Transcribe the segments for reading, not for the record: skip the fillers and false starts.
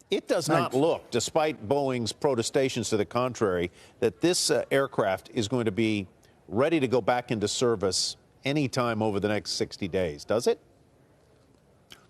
It does not look, despite Boeing's protestations to the contrary, that this aircraft is going to be ready to go back into service anytime over the next 60 days, does it?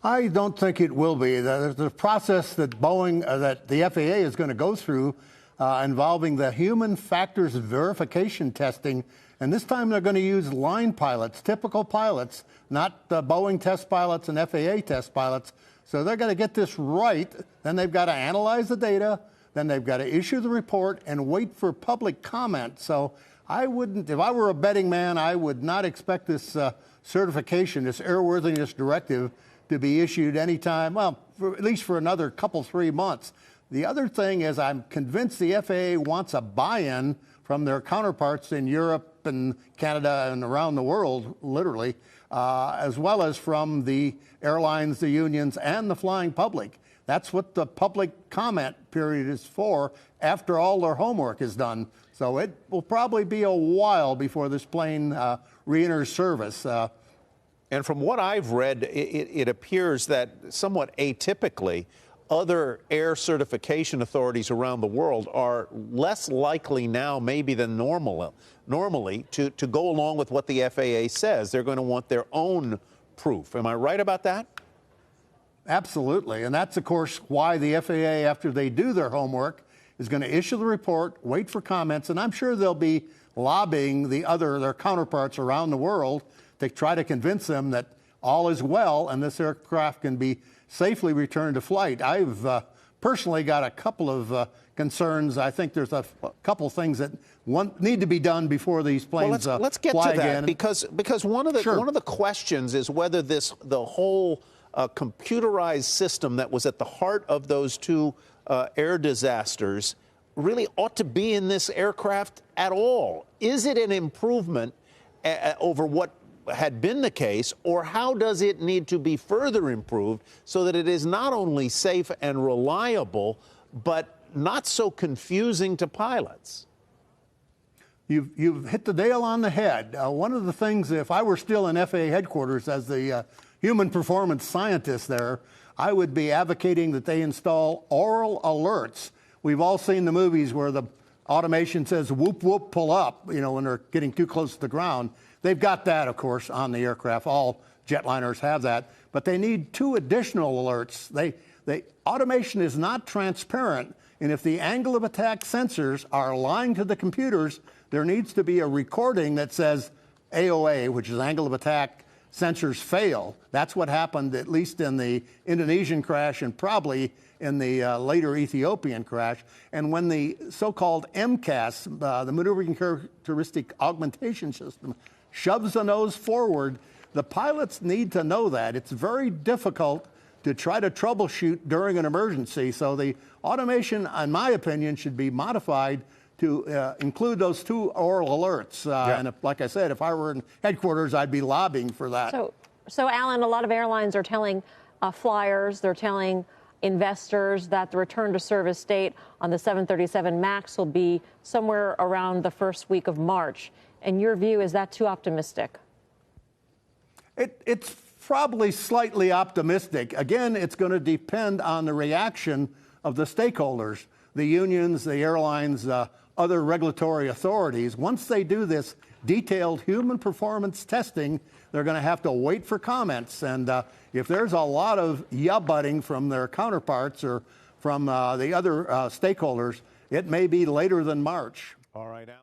I don't think it will be. There's a process that that the FAA is going to go through involving the human factors verification testing. And this time they're going to use line pilots, typical pilots, not Boeing test pilots and FAA test pilots. So they're going to get this right. Then they've got to analyze the data. Then they've got to issue the report and wait for public comment. So I wouldn't, if I were a betting man, I would not expect this certification, this airworthiness directive, to be issued anytime, well, at least for another couple, 3 months. The other thing is I'm convinced the FAA wants a buy-in from their counterparts in Europe and Canada and around the world, literally, as well as from the airlines, the unions, and the flying public. That's what the public comment period is for after all their homework is done. So it will probably be a while before this plane re-enters service. And from what I've read, it appears that somewhat atypically, other air certification authorities around the world are less likely now maybe than normally to go along with what the FAA says. They're going to want their own proof. Am I right about that? Absolutely. And that's, of course, why the FAA, after they do their homework, is going to issue the report, wait for comments, and I'm sure they'll be lobbying their counterparts around the world to try to convince them that all is well and this aircraft can be safely returned to flight. I've personally got a couple of concerns. I think there's a couple things that need to be done before these planes let's get fly to that again. because one of the questions is whether the whole computerized system that was at the heart of those two air disasters really ought to be in this aircraft at all. Is it an improvement over what had been the case, or how does it need to be further improved so that it is not only safe and reliable, but not so confusing to pilots? You've hit the nail on the head. One of the things, if I were still in FAA headquarters as the human performance scientist there, I would be advocating that they install Aural alerts. We've all seen the movies where the automation says, whoop, whoop, pull up, when they're getting too close to the ground. They've got that, of course, on the aircraft. All jetliners have that. But they need 2 additional alerts. The automation is not transparent. And if the angle of attack sensors are lying to the computers, there needs to be a recording that says AOA, which is angle of attack sensors fail. That's what happened, at least in the Indonesian crash and probably in the later Ethiopian crash. And when the so-called MCAS, the maneuvering characteristic augmentation system, shoves the nose forward, the pilots need to know that. It's very difficult to try to troubleshoot during an emergency. So the automation, in my opinion, should be modified to include those 2 Aural alerts. And like I said, if I were in headquarters, I'd be lobbying for that. So Alan, a lot of airlines are telling flyers, they're telling investors that the return to service date on the 737 MAX will be somewhere around the first week of March. In your view, is that too optimistic? It's probably slightly optimistic. Again, it's going to depend on the reaction of the stakeholders, the unions, the airlines, other regulatory authorities. Once they do this detailed human performance testing, they're going to have to wait for comments. And if there's a lot of yeah-butting from their counterparts or from the other stakeholders, it may be later than March. All right, Al.